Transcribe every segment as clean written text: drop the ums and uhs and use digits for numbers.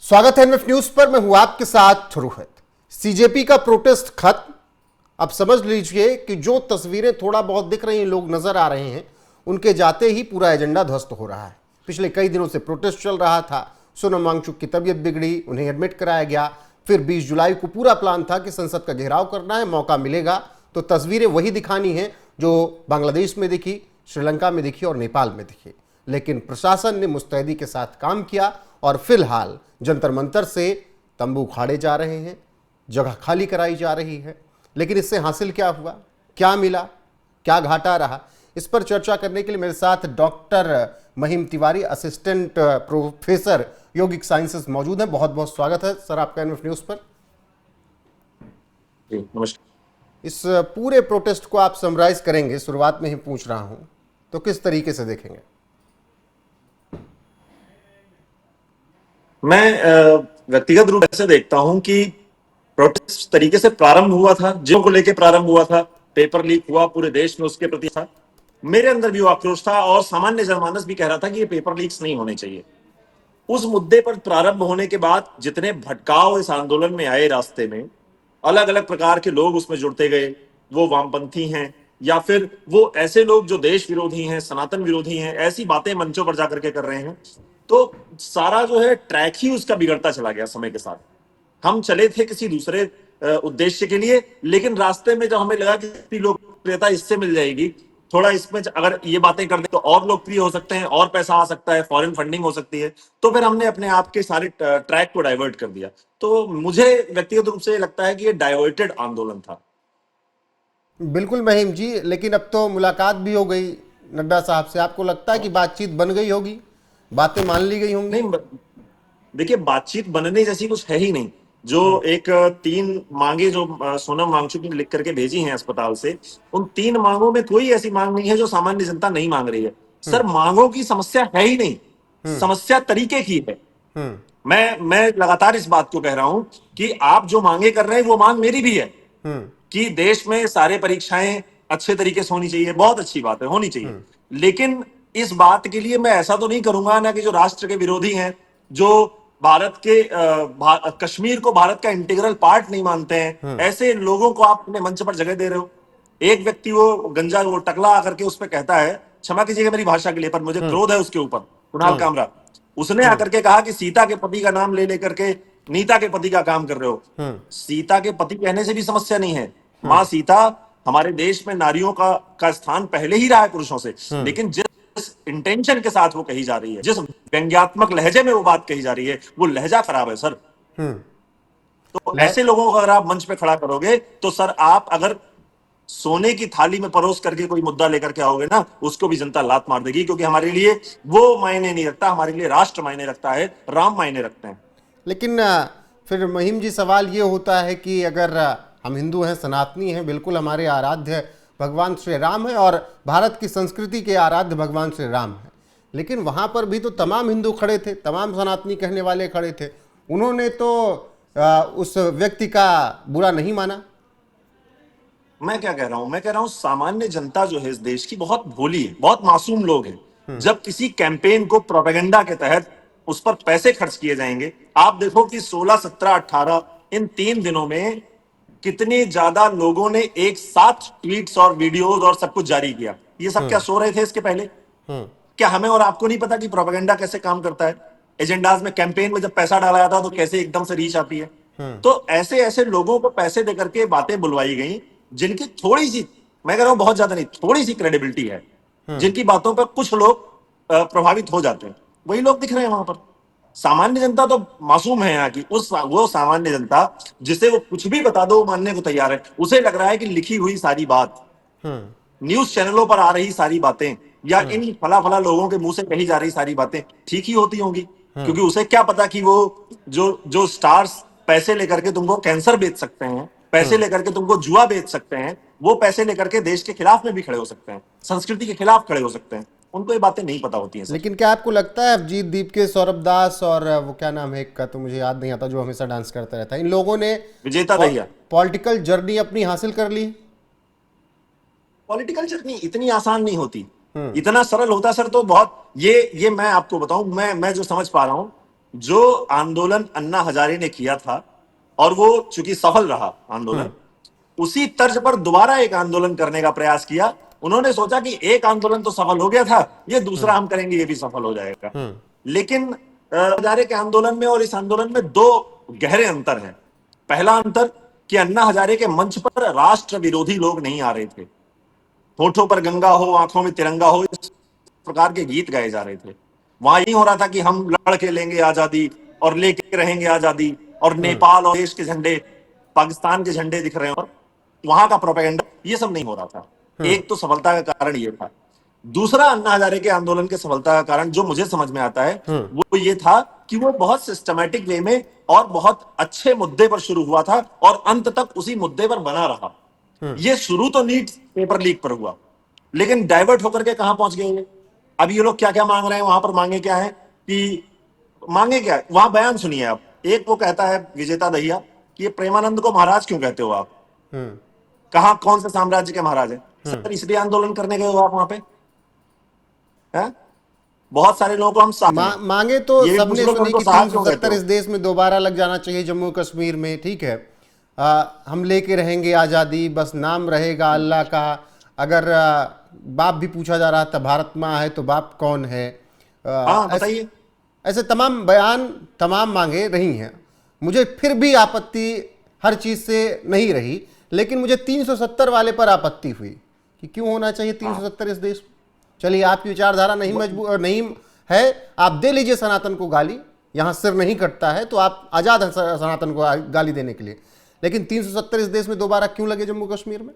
स्वागत है NF news पर। मैं हूं आपके साथ रोहित। सीजेपी का प्रोटेस्ट खत्म। अब समझ लीजिए कि जो तस्वीरें थोड़ा बहुत दिख रही हैं, लोग नजर आ रहे हैं, उनके जाते ही पूरा एजेंडा ध्वस्त हो रहा है। पिछले कई दिनों से प्रोटेस्ट चल रहा था। सोनम वांगचुक की तबीयत बिगड़ी, उन्हें एडमिट कराया गया। फिर 20 जुलाई को पूरा प्लान था कि संसद का घेराव करना है, मौका मिलेगा तो तस्वीरें वही दिखानी है जो बांग्लादेश में दिखी, श्रीलंका में दिखी और नेपाल में दिखी। लेकिन प्रशासन ने मुस्तैदी के साथ काम किया और फिलहाल जंतर मंतर से तंबू उखाड़े जा रहे हैं, जगह खाली कराई जा रही है। लेकिन इससे हासिल क्या हुआ, क्या मिला, क्या घाटा रहा, इस पर चर्चा करने के लिए मेरे साथ डॉक्टर महिम तिवारी, असिस्टेंट प्रोफेसर यौगिक साइंसेस मौजूद हैं। बहुत बहुत स्वागत है सर आपका एनएफ न्यूज पर। नमस्कार। इस पूरे प्रोटेस्ट को आप समराइज करेंगे, शुरुआत में ही पूछ रहा हूं, तो किस तरीके से देखेंगे? मैं व्यक्तिगत रूप से देखता हूं कि प्रोटेस्ट तरीके से प्रारंभ हुआ था, जियो को लेकर प्रारंभ हुआ था, पेपर लीक हुआ पूरे देश में, उसके प्रति था। मेरे अंदर भी वो आक्रोश था और सामान्य जनमानस भी कह रहा था कि ये पेपर लीक्स नहीं होने चाहिए। उस मुद्दे पर प्रारंभ होने के बाद जितने भटकाव इस आंदोलन में आए, रास्ते में अलग अलग प्रकार के लोग उसमें जुड़ते गए। वो वामपंथी हैं या फिर वो ऐसे लोग जो देश विरोधी हैं, सनातन विरोधी हैं, ऐसी बातें मंचों पर जाकर के कर रहे हैं। तो सारा जो है ट्रैक ही उसका बिगड़ता चला गया समय के साथ। हम चले थे किसी दूसरे उद्देश्य के लिए, लेकिन रास्ते में जब हमें लगा कि इतनी लोकप्रियता इससे मिल जाएगी, थोड़ा इसमें अगर ये बातें कर दे तो और लोकप्रिय हो सकते हैं, और पैसा आ सकता है, फॉरेन फंडिंग हो सकती है, तो फिर हमने अपने आप के सारे ट्रैक को डाइवर्ट कर दिया। तो मुझे व्यक्तिगत रूप से लगता है कि ये डाइवर्टेड आंदोलन था। बिल्कुल महिम जी, लेकिन अब तो मुलाकात भी हो गई नड्डा साहब से। आपको लगता है कि बातचीत बन गई होगी, बातें मान ली गई होंगी? नहीं, देखिए, बातचीत बनने जैसी कुछ है ही नहीं। जो एक 3 मांगे जो सोनम वांगचुक ने लिख करके भेजी हैं अस्पताल से, उन 3 मांगों में कोई ऐसी मांग नहीं है जो सामान्य जनता नहीं मांग रही है। सर, मांगों की समस्या है ही नहीं, समस्या तरीके की है। मैं लगातार इस बात को कह रहा हूं कि आप जो मांगे कर रहे हैं वो मांग मेरी भी है कि देश में सारे परीक्षाएं अच्छे तरीके से होनी चाहिए। बहुत अच्छी बात है, होनी चाहिए। लेकिन इस बात के लिए मैं ऐसा तो नहीं करूंगा ना कि जो राष्ट्र के विरोधी हैं, जो भारत के कश्मीर को भारत का इंटीग्रल पार्ट नहीं मानते हैं, ऐसे लोगों को आप अपने मंच पर जगह दे रहे हो। एक व्यक्ति वो गंजा वो टकला आकर के उस पर कहता है, क्षमा कीजिएगा मेरी भाषा के लिए, पर मुझे क्रोध है उसके ऊपर, कुणाल कामरा। उसने आकर के कहा कि सीता के पति का नाम ले लेकर के नीता के पति का काम कर रहे हो। सीता के पति कहने से भी समस्या नहीं है। माँ सीता हमारे देश में नारियों का स्थान पहले ही रहा है पुरुषों से, लेकिन जिस इंटेंशन के साथ वो कही जा रही है, जिस व्यंग्यात्मक लहजे में वो बात कही जा रही है, वो लहजा खराब है सर। तो ऐसे लोगों को अगर आप मंच पे खड़ा करोगे तो सर, आप अगर सोने की थाली में परोस करके कोई मुद्दा लेकर के आओगे ना, उसको भी जनता लात मार देगी, क्योंकि हमारे लिए वो मायने नहीं रखता, हमारे लिए राष्ट्र मायने रखता है, राम मायने रखते हैं। लेकिन फिर महिम जी, सवाल ये होता है कि अगर हम हिंदू हैं, सनातनी हैं, बिल्कुल हमारे आराध्य भगवान श्री राम है और भारत की संस्कृति के आराध्य भगवान श्री राम है, लेकिन वहाँ पर भी तो तमाम हिंदू खड़े थे, तमाम सनातनी कहने वाले खड़े थे। उन्होंने तो उस व्यक्ति का बुरा नहीं माना। मैं क्या कह रहा हूं, मैं कह रहा हूं सामान्य जनता जो है इस देश की बहुत भोली है, बहुत मासूम लोग हैं। जब किसी कैंपेन को प्रोपेगेंडा के तहत उस पर पैसे खर्च किए जाएंगे, आप देखो कि 16, 17, 18 इन 3 दिनों में कितने ज्यादा लोगों ने एक साथ ट्वीट्स और वीडियोस और सब कुछ जारी किया। ये सब क्या सो रहे थे इसके पहले? क्या हमें और आपको नहीं पता कि प्रोपेगेंडा कैसे काम करता है? एजेंडाज में, कैंपेन में जब पैसा डाला जाता है तो कैसे एकदम से रीच आती है। तो ऐसे ऐसे लोगों को पैसे देकर के बातें बुलवाई गई जिनकी थोड़ी सी, मैं कह रहा हूं बहुत ज्यादा नहीं, थोड़ी सी क्रेडिबिलिटी है, जिनकी बातों पर कुछ लोग प्रभावित हो जाते हैं। वही लोग दिख रहे हैं वहां पर। सामान्य जनता तो मासूम है यहाँ की। वो सामान्य जनता जिसे वो कुछ भी बता दो वो मानने को तैयार है। उसे लग रहा है कि लिखी हुई सारी बात, न्यूज चैनलों पर आ रही सारी बातें, या इन फला फला लोगों के मुंह से कही जा रही सारी बातें ठीक ही होती होंगी। क्योंकि उसे क्या पता कि वो जो स्टार्स पैसे लेकर के तुमको कैंसर बेच सकते हैं, पैसे लेकर के तुमको जुआ बेच सकते हैं, वो पैसे लेकर के देश के खिलाफ में भी खड़े हो सकते हैं, संस्कृति के खिलाफ खड़े हो सकते हैं। उनको ये बातें नहीं पता होती हैं सर। लेकिन क्या आपको लगता है अभिजीत दीप के, सौरभ दास और वो क्या नाम है एक का, तो मुझे याद नहीं आता, जो हमेशा डांस करता रहता है, इन लोगों ने विजेता दहिया, पॉलिटिकल जर्नी अपनी हासिल कर ली? पॉलिटिकल जर्नी इतनी आसान नहीं होती। इतना सरल होता सर तो बहुत, ये मैं आपको बताऊं, मैं जो समझ पा रहा हूं, जो आंदोलन अन्ना हजारे ने किया था और वो चूंकि सफल रहा आंदोलन, उसी तर्ज पर दोबारा एक आंदोलन करने का प्रयास किया। उन्होंने सोचा कि एक आंदोलन तो सफल हो गया था, ये दूसरा हम करेंगे, ये भी सफल हो जाएगा। लेकिन हजारे के आंदोलन में और इस आंदोलन में दो गहरे अंतर हैं। पहला अंतर कि अन्ना हजारे के मंच पर राष्ट्र विरोधी लोग नहीं आ रहे थे। होठों पर गंगा हो, आंखों में तिरंगा हो, इस प्रकार के गीत गाए जा रहे थे। वहां यही हो रहा था कि हम लड़ के लेंगे आजादी और लेके रहेंगे आजादी, और नेपाल और देश के झंडे, पाकिस्तान के झंडे दिख रहे हैं, और वहां का प्रोपेगेंडा, ये सब नहीं हो रहा था। एक तो सफलता का कारण ये था। दूसरा अन्ना हजारे के आंदोलन के सफलता का कारण जो मुझे समझ में आता है वो ये था कि वो बहुत सिस्टमैटिक वे में और बहुत अच्छे मुद्दे पर शुरू हुआ था और अंत तक उसी मुद्दे पर बना रहा। ये शुरू तो नीट पेपर लीक पर हुआ, लेकिन डाइवर्ट होकर के कहां पहुंच गए? अब ये लोग क्या क्या मांग रहे हैं, वहां पर मांगे क्या है कि मांगे क्या है? वहां बयान सुनिए आप। एक वो कहता है विजेता दहिया कि ये प्रेमानंद को महाराज क्यों कहते हो आप? कहा कौन से साम्राज्य के महाराज है सर? इसलिए आंदोलन करने गए हो आप वहां पे? है? बहुत सारे लोगों को हम मांगे तो ये सबने पूछ लो सुनी उनको कि साहब क्यों कहते 370 हो? इस देश में दोबारा लग जाना चाहिए जम्मू कश्मीर में, ठीक है। हम लेके रहेंगे आज़ादी, बस नाम रहेगा अल्लाह का। अगर बाप भी पूछा जा रहा था भारत माँ है तो बाप कौन है? हाँ बताइए। ऐसे तमाम बयान, तमाम मांगे रही हैं। मुझे फिर भी आपत्ति हर चीज़ से नहीं रही, लेकिन मुझे 370 वाले पर आपत्ति हुई कि क्यों होना चाहिए 370 इस देश में। चलिए, आपकी विचारधारा नहीं मजबूर नहीं है, आप दे लीजिए सनातन को गाली, यहां सिर नहीं कटता है तो आप आज़ाद हैं सनातन को गाली देने के लिए, लेकिन 370 इस देश में दोबारा क्यों लगे जम्मू कश्मीर में?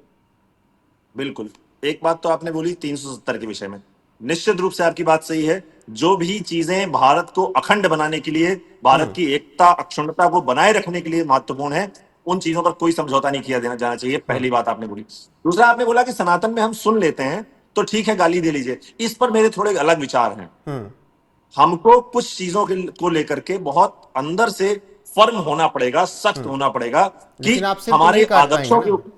बिल्कुल, एक बात तो आपने बोली 370 के विषय में, निश्चित रूप से आपकी बात सही है। जो भी चीजें भारत को अखंड बनाने के लिए, भारत की एकता अखंडता को बनाए रखने के लिए महत्वपूर्ण है, उन चीजों पर कोई समझौता नहीं किया जाना चाहिए। पहली बात आपने बोली। दूसरा, आपने बोला कि सनातन में हम सुन लेते हैं तो ठीक है गाली दे लीजिए। इस पर मेरे थोड़े अलग विचार हैं। हमको कुछ चीजों को लेकर के बहुत अंदर से फर्म होना पड़ेगा, सख्त होना पड़ेगा कि लेकिन आप सिर तो हमारे नहीं काट आदर्शों पाएंगे के,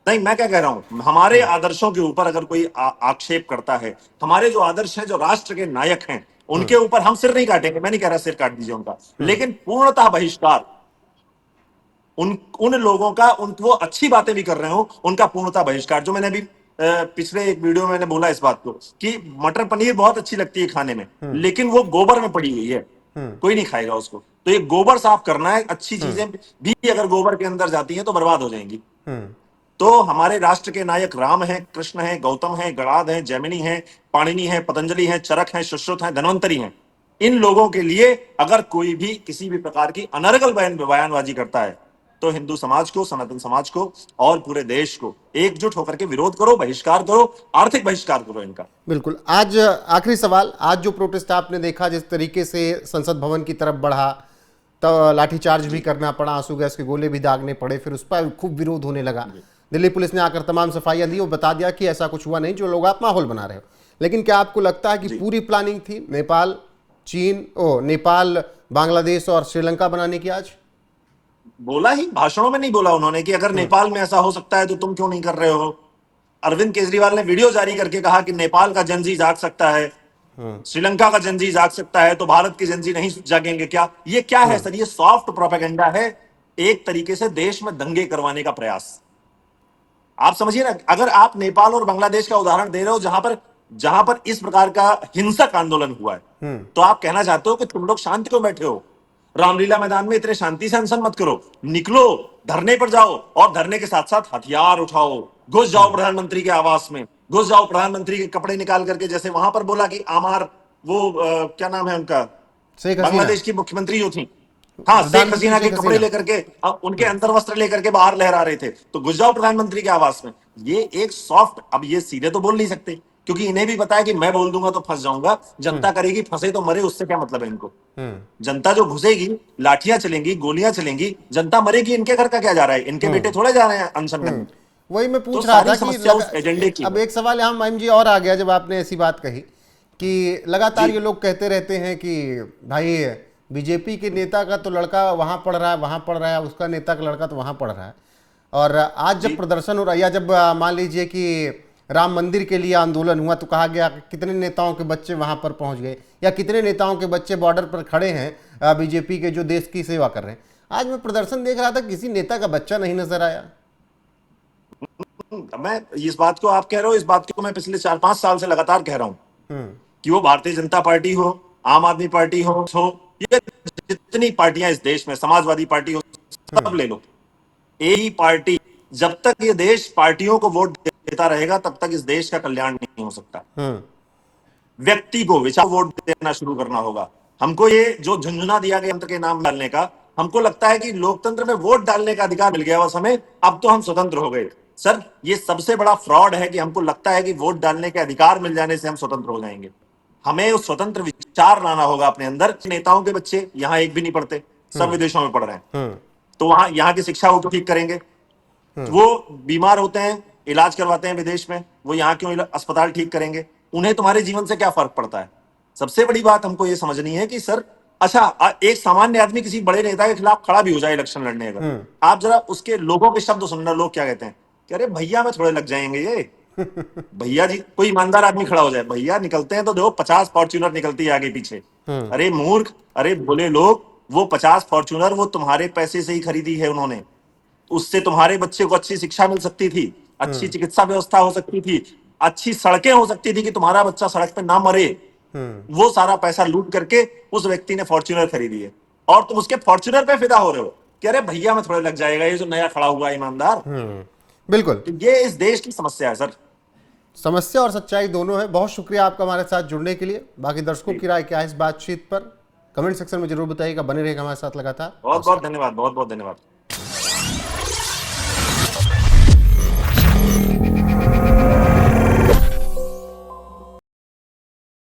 नहीं मैं क्या कह रहा हूं, हमारे आदर्शों के ऊपर अगर कोई आक्षेप करता है, हमारे जो आदर्श हैं, जो राष्ट्र के नायक हैं, उनके ऊपर हम सिर नहीं काटेंगे। मैं नहीं कह रहा सिर काट दीजिए उनका, लेकिन पूर्णतः बहिष्कार उन लोगों का, उन वो अच्छी बातें भी कर रहे हो उनका पूर्णतः बहिष्कार। जो मैंने अभी पिछले एक वीडियो में मैंने बोला इस बात को कि मटर पनीर बहुत अच्छी लगती है खाने में, लेकिन वो गोबर में पड़ी हुई है, कोई नहीं खाएगा उसको। तो ये गोबर साफ करना है। अच्छी चीजें भी अगर गोबर के अंदर जाती हैं तो बर्बाद हो जाएंगी। तो हमारे राष्ट्र के नायक राम हैं, कृष्ण हैं, गौतम हैं, गणाद हैं, जैमिनी हैं, पाणिनि हैं, पतंजलि हैं, चरक हैं, सुश्रुत हैं, धन्वंतरी हैं। इन लोगों के लिए अगर कोई भी किसी भी प्रकार की अनर्गल बयानबाजी करता है तो हिंदू समाज को, सनातन समाज को और पूरे देश को एकजुट होकर के विरोध करो, बहिष्कार करो, आर्थिक बहिष्कार करो इनका। बिल्कुल। आज आखिरी सवाल, आज जो प्रोटेस्ट आपने देखा, जिस तरीके से संसद भवन की तरफ बढ़ा, तो लाठीचार्ज भी करना पड़ा, आंसू गैस के गोले भी दागने पड़े, फिर उस पर खूब विरोध होने लगा। दिल्ली पुलिस ने आकर तमाम सफाइयां दी और बता दिया कि ऐसा कुछ हुआ नहीं, जो लोग आप माहौल बना रहे हो। लेकिन क्या आपको लगता है कि पूरी प्लानिंग थी नेपाल, नेपाल, बांग्लादेश और श्रीलंका बनाने की? आज बोला ही, भाषणों में नहीं बोला उन्होंने कि अगर नेपाल में ऐसा हो सकता है तो तुम क्यों नहीं कर रहे हो? अरविंद केजरीवाल ने वीडियो जारी करके कहा कि नेपाल का जनजी जाग सकता है, श्रीलंका का जनजी जाग सकता है, तो भारत के जनजी नहीं जागेंगे क्या? ये क्या है सर? ये सॉफ्ट प्रोपेगेंडा है, एक तरीके से देश में दंगे करवाने का प्रयास। आप समझिए ना, अगर आप नेपाल और बांग्लादेश का उदाहरण दे रहे हो जहां पर इस प्रकार का हिंसक आंदोलन हुआ है, तो आप कहना चाहते हो कि तुम लोग शांत क्यों बैठे हो? रामलीला मैदान में इतने शांति से अनशन मत करो, निकलो, धरने पर जाओ और धरने के साथ साथ हथियार उठाओ, घुस जाओ प्रधानमंत्री के आवास में, घुस जाओ, प्रधानमंत्री के कपड़े निकाल करके, जैसे वहां पर बोला कि आमार वो क्या नाम है उनका, बांग्लादेश की मुख्यमंत्री जो थी, हाँ, शेख हसीना के कपड़े लेकर के, उनके अंतर वस्त्र लेकर के बाहर लहरा रहे थे, तो घुस जाओ प्रधानमंत्री के आवास में। ये एक सॉफ्ट, अब ये सीधे तो बोल नहीं सकते क्योंकि इन्हें भी पता है कि मैं बोल दूंगा तो फंस जाऊंगा, जनता करेगी, फंसे तो मरे, उससे क्या मतलब है इनको? जनता जो घुसेगी, लाठियां चलेंगी, गोलियां चलेंगी, जनता मरेगी, इनके घर का क्या जा रहा है? इनके बेटे थोड़े जा रहे हैं अनशन करने। वही मैं पूछ रहा था कि एजेंडे की। अब एक सवाल यहाँ मैम जी और आ गया, जब आपने ऐसी बात कही कि लगातार ये लोग कहते रहते हैं कि भाई बीजेपी के नेता का तो लड़का वहाँ पढ़ रहा है, वहाँ पढ़ रहा है, उसका नेता का लड़का तो वहाँ पढ़ रहा है। और आज जब प्रदर्शन हो रहा है, या जब मान लीजिए कि राम मंदिर के लिए आंदोलन हुआ तो कहा गया कि कितने नेताओं के बच्चे वहां पर पहुंच गए, या कितने नेताओं के बच्चे बॉर्डर पर खड़े हैं बीजेपी के जो देश की सेवा कर रहे हैं। आज मैं प्रदर्शन देख रहा था, किसी नेता का बच्चा नहीं नजर आया। मैं इस बात को आप कह रहे हो, इस बात को मैं पिछले 4-5 साल से लगातार कह रहा हूं कि वो भारतीय जनता पार्टी हो, आम आदमी पार्टी हो, ये जितनी पार्टियां इस देश में, समाजवादी पार्टी हो, सब ले लो, एक ही पार्टी, जब तक ये देश पार्टियों को वोट देता रहेगा तब तक इस देश का कल्याण नहीं हो सकता। व्यक्ति को विचार वोट देना शुरू करना होगा। हमको ये जो झुंझुना दिया गया यंत्र के नाम डालने का, हमको लगता है कि लोकतंत्र में वोट डालने का अधिकार मिल गया बस हमें, अब तो हम स्वतंत्र हो गए। सर, ये सबसे बड़ा फ्रॉड है कि हमको लगता है कि वोट डालने के अधिकार मिल जाने से हम स्वतंत्र हो जाएंगे। हमें उस स्वतंत्र विचार लाना होगा अपने अंदर। नेताओं के बच्चे यहाँ एक भी नहीं पढ़ते, सब विदेशों में पढ़ रहे हैं, तो वहां यहाँ की शिक्षा वो ठीक करेंगे। वो बीमार होते हैं, इलाज करवाते हैं विदेश में, वो यहाँ क्यों अस्पताल ठीक करेंगे? उन्हें तुम्हारे जीवन से क्या फर्क पड़ता है? सबसे बड़ी बात हमको ये समझनी है कि सर, अच्छा, एक सामान्य आदमी किसी बड़े नेता के खिलाफ खड़ा भी हो जाए इलेक्शन लड़ने, अगर आप जरा उसके लोगों के शब्द सुनना, लोग क्या कहते हैं कि अरे भैया में थोड़े लग जाएंगे ये। भैया जी, कोई ईमानदार आदमी खड़ा हो जाए, भैया निकलते हैं तो देखो 50 फॉर्च्यूनर निकलती है आगे पीछे। अरे मूर्ख, अरे भोले लोग, वो 50 फॉर्च्यूनर वो तुम्हारे पैसे से ही खरीदी है उन्होंने। उससे तुम्हारे बच्चे को अच्छी शिक्षा मिल सकती थी, अच्छी चिकित्सा व्यवस्था हो सकती थी, अच्छी सड़कें हो सकती थी कि तुम्हारा बच्चा सड़क पे ना मरे। वो सारा पैसा लूट करके उस व्यक्ति ने फॉर्च्यूनर खरीदी है, और तुम उसके फॉर्च्यूनर पे फिदा हो रहे हो कि अरे भैया में थोड़े लग जाएगा ये जो नया खड़ा हुआ है ईमानदार। बिल्कुल, तो ये इस देश की समस्या है सर। समस्या और सच्चाई दोनों है। बहुत शुक्रिया आपका हमारे साथ जुड़ने के लिए। बाकी दर्शकों की राय क्या है इस बातचीत पर कमेंट सेक्शन में जरूर बताइएगा। बने रहेगा हमारे साथ लगातार। बहुत बहुत धन्यवाद, बहुत बहुत धन्यवाद।